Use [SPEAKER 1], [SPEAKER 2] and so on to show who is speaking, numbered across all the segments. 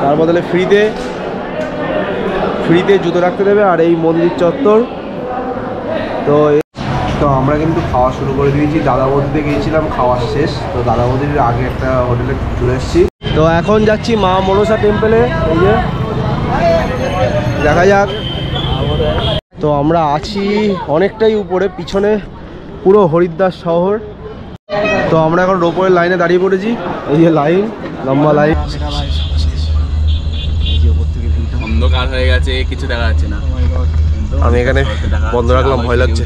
[SPEAKER 1] তার বদলে ফ্রিতে জুতো রাখতে দেবে। আর এই মন্দির চত্বর তো আমরা কিন্তু খাওয়া শুরু করে দিয়েছি। দাদা বৌদিতে গিয়েছিলাম, খাওয়া শেষ। তো দাদা বৌদির আগে একটা হোটেলে চলে এসেছি। তো এখন যাচ্ছি মা মনসা টেম্পলে। এই যে দেখা যাক। তো আমরা আছি অনেকটাই উপরে, পিছনে পুরো হরিদ্বার শহর। তো আমরা এখন রোপওয়ের লাইনে দাঁড়িয়ে পড়েছি। এই যে লাইন, লম্বা লাইন।
[SPEAKER 2] অন্ধকার হয়ে গেছে, কিছু দেখা যাচ্ছে না।
[SPEAKER 1] আমি এখানে বন্ধ রাখলাম, ভয় লাগছে।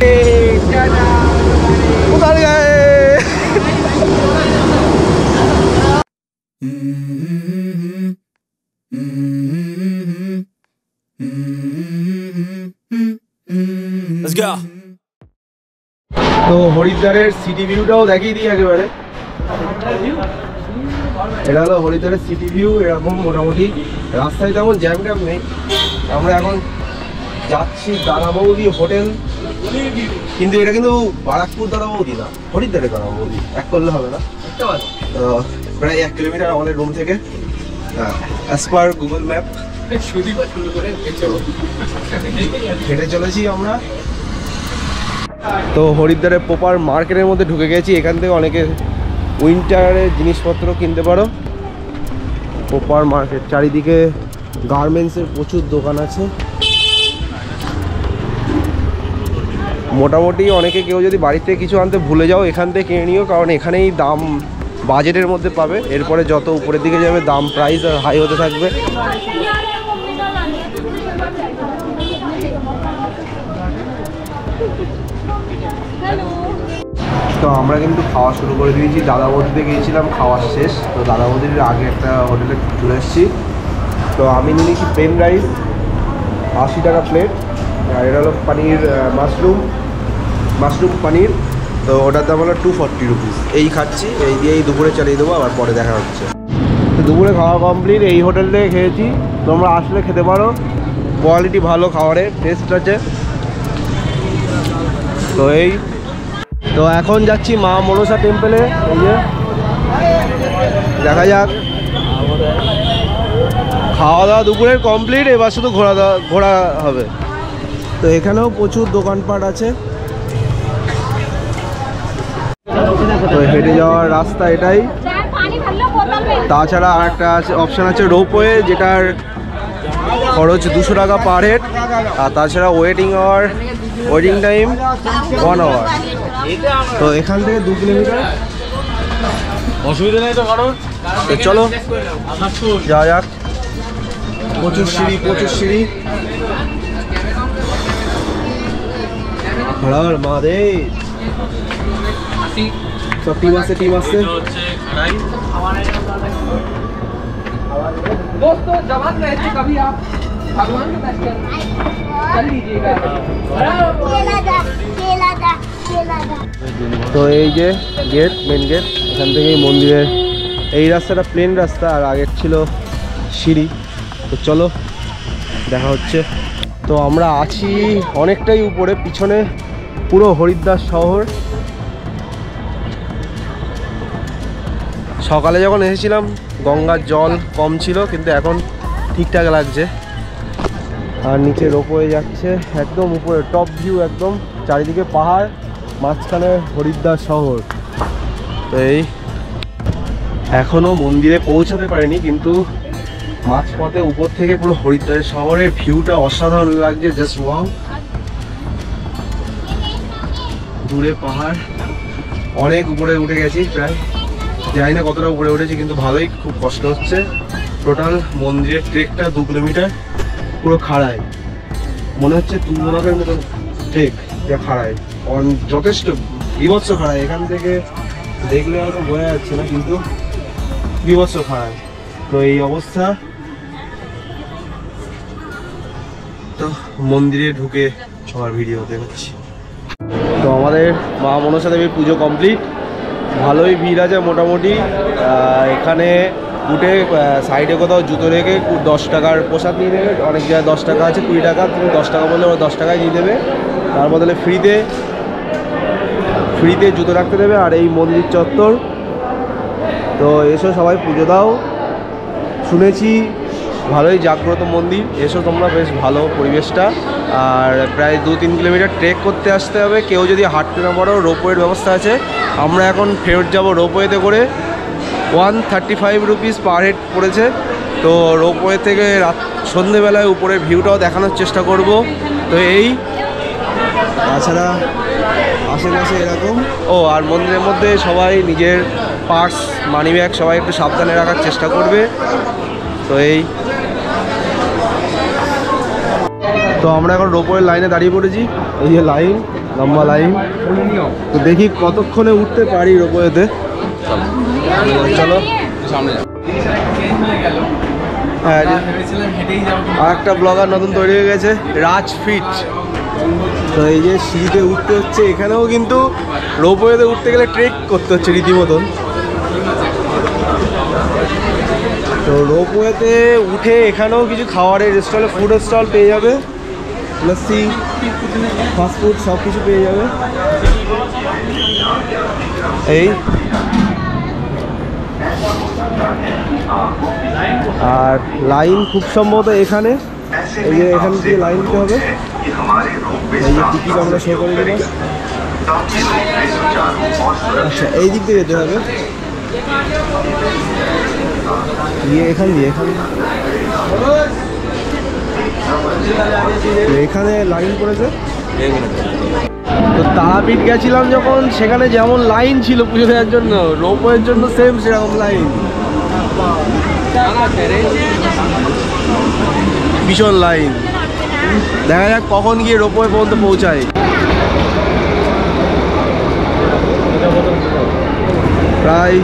[SPEAKER 1] তো হরিদ্বারের সিটি ভিউটাও দেখিয়ে দিই একেবারে। এটা হলো হরিদ্বারের সিটি ভিউ। এরকম মোটামুটি রাস্তায় তেমন জ্যাম ট্যাম নেই। আমরা এখন যাচ্ছি দাদা বৌদি হোটেল, কিন্তু এটা কিন্তু বারাকপুর দাদা বৌদি না, হরিদ্বারের দাদা বৌদি। এক করলে হবে না। প্রায় 1 কিলোমিটার আমাদের রুম থেকে, অ্যাজ পার গুগল ম্যাপ। হেঁটে চলেছি আমরা। তো হরিদ্বারের প্রপার মার্কেটের মধ্যে ঢুকে গেছি। এখান থেকে অনেকে উইন্টারের জিনিসপত্র কিনতে পারো। প্রপার মার্কেট, চারিদিকে গার্মেন্টসের প্রচুর দোকান আছে। মোটামুটি অনেকে কেউ যদি বাড়িতে কিছু আনতে ভুলে যাও, এখান থেকে কিনে নিও, কারণ এখানেই দাম বাজেটের মধ্যে পাবে। এরপরে যত উপরের দিকে যাবে দাম প্রাইস হাই হতে থাকবে। তো আমরা কিন্তু খাওয়া শুরু করে দিয়েছি। দাদা বৌদিতে গিয়েছিলাম, খাওয়া শেষ। তো দাদা বৌদির আগে একটা হোটেলে চলে এসেছি। তো আমি নিয়েছি প্লেন রাইস, 80 টাকা প্লেট। আর এটা হলো পানির মাশরুম পানির। তো ওটার দাম হলো 240 রুপিস। এই খাচ্ছি, এই দিয়েই দুপুরে চালিয়ে দেবো, আবার পরে দেখা হচ্ছে। তো দুপুরে খাওয়া কমপ্লিট। এই হোটেল থেকে খেয়েছি, তোমরা আসলে খেতে পারো। কোয়ালিটি ভালো, খাবারের টেস্ট আছে। তো এখন যাচ্ছি মা মনসা টেম্পলে। এই যে দেখা যাক। খাওয়া দাওয়া দুপুরের কমপ্লিট, এবার শুধু ঘোরা হবে। তো এখানেও প্রচুর দোকানপাট আছে। তো হেঁটে যাওয়ার রাস্তা এটাই। তাছাড়া আর একটা অপশান আছে রোপওয়ে, যেটার খরচ 200 টাকা পার হেড। আর তাছাড়া ওয়েটিং টাইম 1 আওয়ার। তো এখান থেকে 2 কিলোমিটার,
[SPEAKER 2] অসুবিধা নেই তো কারণ।
[SPEAKER 1] তো চলো যাওয়া যাক। প্রচুর সিঁড়ি। হর মহাদেব। সব টিম আসছে।
[SPEAKER 3] दोस्तों जवान रहते कभी आप भगवान के दर्शन कर लीजिएगा।
[SPEAKER 1] তো এই যে গেট, মেন গেট। এখান থেকে মন্দিরের এই রাস্তাটা প্লেন রাস্তা, আর আগের ছিল সিঁড়ি। তো চলো দেখা হচ্ছে। তো আমরা আছি অনেকটাই উপরে, পিছনে পুরো হরিদ্বার শহর। সকালে যখন এসেছিলাম গঙ্গার জল কম ছিল, কিন্তু এখন ঠিকঠাক লাগছে। আর নিচে রোপওয়ে যাচ্ছে একদম উপরে, টপ ভিউ একদম। চারিদিকে পাহাড়, মাঝখানে হরিদ্বার শহর। তো এই এখনও মন্দিরে পৌঁছাতে পারিনি, কিন্তু মাঝপথে উপর থেকে পুরো হরিদ্বারের শহরের ভিউটা অসাধারণ লাগছে। Just wow. দূরে পাহাড়, অনেক উপরে উঠে গেছি, প্রায় জানি না কতটা উপরে উঠেছি, কিন্তু ভালোই, খুব কষ্ট হচ্ছে। টোটাল মন্দিরের ট্রেকটা 2 কিলোমিটার পুরো খাড়ায়। মনে হচ্ছে তুলনাকের মতো ট্রেক, যা খাড়ায়, যথেষ্ট বিভৎস খাড়ায়। এখান থেকে দেখলে হয়তো বোঝা যাচ্ছে না, কিন্তু বিভৎস খাড়ায়। তো এই অবস্থা। তো মন্দিরে ঢুকে সবার ভিডিও দেখাচ্ছি। তো আমাদের মা মনসা দেবীর পুজো কমপ্লিট। ভালোই ভিড় আছে মোটামুটি। এখানে উঠে সাইডে কোথাও জুতো রেখে 10 টাকার প্রসাদ নিয়ে নেবে। অনেক জায়গায় 10 টাকা আছে, 20 টাকা। তুমি 10 টাকা বললে ওরা 10 টাকায় দিয়ে দেবে। তার বদলে ফ্রিতে জুতো রাখতে দেবে। আর এই মন্দির চত্বর। তো এসো সবাই পুজো দাও। শুনেছি ভালোই জাগ্রত মন্দির, এসো তোমরা, বেশ ভালো পরিবেশটা। আর প্রায় 2-3 কিলোমিটার ট্রেক করতে আসতে হবে। কেউ যদি হাঁটতে না পারো, রোপওয়ের ব্যবস্থা আছে। আমরা এখন ফেরত যাব রোপওয়েতে করে। 135 রুপিস পার হেড পড়েছে। তো রোপওয়ে থেকে সন্ধেবেলায় উপরের ভিউটাও দেখানোর চেষ্টা করব। তো এই তাছাড়া আশেপাশে এরকম আর মন্দিরের মধ্যে সবাই নিজের পার্স, মানি ব্যাগ সবাই একটু সাবধানে রাখার চেষ্টা করবে। তো এই তো আমরা এখন রোপওয়ের লাইনে দাঁড়িয়ে পড়েছি। এই যে লাইন, লম্বা লাইন। তো দেখি কতক্ষণে উঠতে পারি রোপওয়েতে। চলো
[SPEAKER 2] সামনে যাও।
[SPEAKER 1] হ্যাঁ, আর একটা ব্লগার নতুন তৈরি হয়ে গেছে, রাজ ফিট। তো এই যে সিঁড়িতে উঠতে হচ্ছে, এখানেও কিন্তু রোপওয়েতে উঠতে গেলে ট্রেক করতে হচ্ছে রীতিমতন। তো রোপওয়েতে উঠে এখানেও কিছু খাবারের স্টলে, ফুডের স্টল পেয়ে যাবে, লস্যি, ফাস্টফুড সব কিছু পেয়ে যাবে। এই আর লাইন খুব সম্ভবত এখানে, এই যে এখান থেকে লাইন দিতে হবে। এই যে টিকিট আমরা শো করে দেবো। আচ্ছা, এই দিক দিয়ে যেতে হবে। এখানে লাইন পড়েছে। তো তারাপীঠ গেছিলাম যখন, সেখানে যেমন লাইন ছিল পুজো দেওয়ার জন্য, রোপওয়ের জন্য সেম সেরকম লাইন, ভীষণ লাইন। দেখা যাক কখন গিয়ে রোপওয়ে পর্যন্ত পৌঁছায়। প্রায়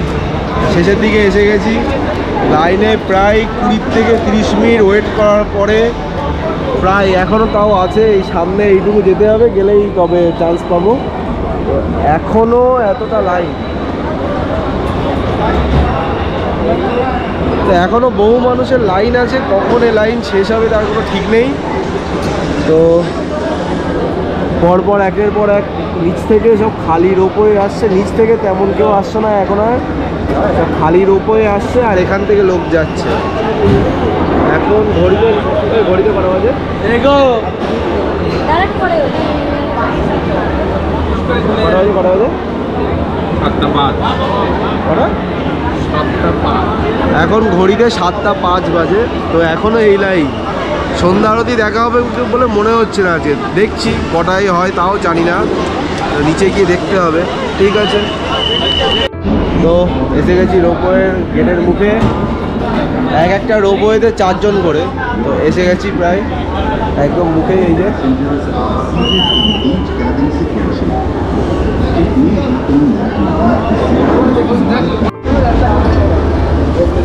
[SPEAKER 1] শেষের দিকে এসে গেছি। লাইনে প্রায় 20 থেকে 30 মিনিট ওয়েট করার পরে প্রায় এখনও তাও আছে। এই সামনে এইটুকু যেতে হবে, গেলেই তবে চান্স পাবো। এখনও এতটা লাইন, তো এখনও বহু মানুষের লাইন আছে। কখন এই লাইন শেষ হবে তার কোনো ঠিক নেই। তো পরপর একের পর এক নিচ থেকে সব খালি রোপওয়ে আসছে। নিচ থেকে তেমন কেউ আসছে না এখন, আর সব খালি রোপওয়ে আসছে আর এখান থেকে লোক যাচ্ছে। এখন ঘড়িতে করা বাজে? কটা বাজে? 7:05। এখন ঘড়িতে 7:05 বাজে। তো এখনও এই লাইন। সন্ধ্যা আরতি দেখা হবে বলে মনে হচ্ছে না আজকে। দেখছি কটাই হয় তাও জানি না, নিচে গিয়ে দেখতে হবে। ঠিক আছে, তো এসে গেছি রোপওয়ের গেটের মুখে। একটা রোপওয়েতে 4 জন করে। তো এসে গেছি প্রায় একদম মুখে। এই যে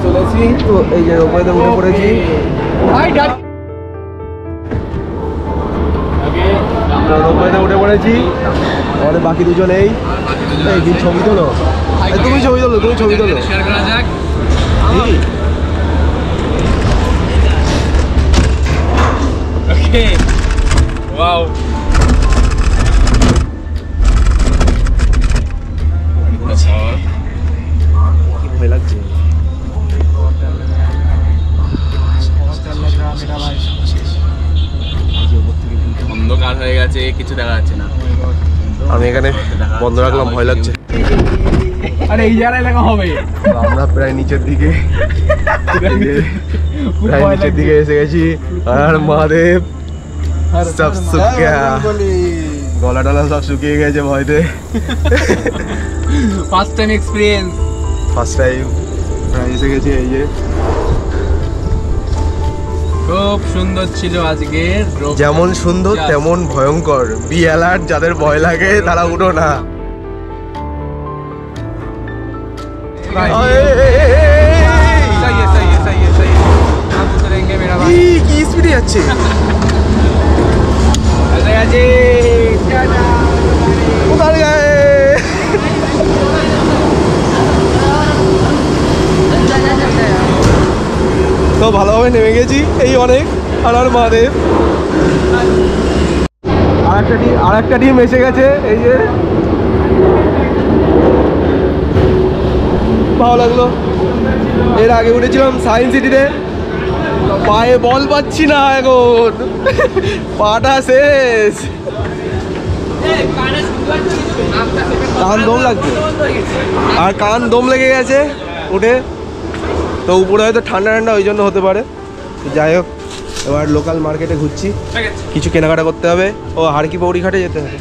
[SPEAKER 1] চলেছি, তো এই যে রোপওয়েতে উঠে পড়েছি। রোপওয়েতে উঠে পড়েছি। আমাদের বাকি দুজন এই ছবি তোলো। তুমি ছবি তোলো। ভয় লাগছে।
[SPEAKER 2] অন্ধকার হয়ে গেছে, কিছু দেখা যাচ্ছে না।
[SPEAKER 1] আমি এখানে বন্ধ রাখলাম, ভয় লাগছে।
[SPEAKER 3] আরে এই জায়গায় লাগা হবে।
[SPEAKER 1] আমরা প্রায় নিচের দিকে এসে গেছি। আর মহাদেব সব শুকিয়ে, গলা টলা সব শুকিয়ে গেছে ভয়তে।
[SPEAKER 3] First time experience,
[SPEAKER 1] first time প্রায় এসে গেছি। এই যে
[SPEAKER 3] খুব সুন্দর ছিল আজকে।
[SPEAKER 1] যেমন সুন্দর তেমন ভয়ঙ্কর। বি অ্যালার্ট, যাদের ভয় লাগে তারা উঠো না। কি স্পিডে যাচ্ছে। কোথায় গায়ে তো ভালোভাবে নেমে গেছি। এই অনেক। আর মহাদেব আর একটা টিম এসে গেছে। এই যে ভালো লাগলো। এর আগে উঠেছিলাম সায়েন্স সিটিতে, পায়ে বল পাচ্ছি না এখন, পাটা শেষ। কান দম লাগছে, আর কান দম লেগে গেছে উঠে। তো উপরে হয়তো ঠান্ডা ঠান্ডা ওই জন্য হতে পারে। যাই হোক, এবার লোকাল মার্কেটে ঘুরছি, কিছু কেনাকাটা করতে হবে। ও হারকি পৌরি ঘাটে যেতে হবে।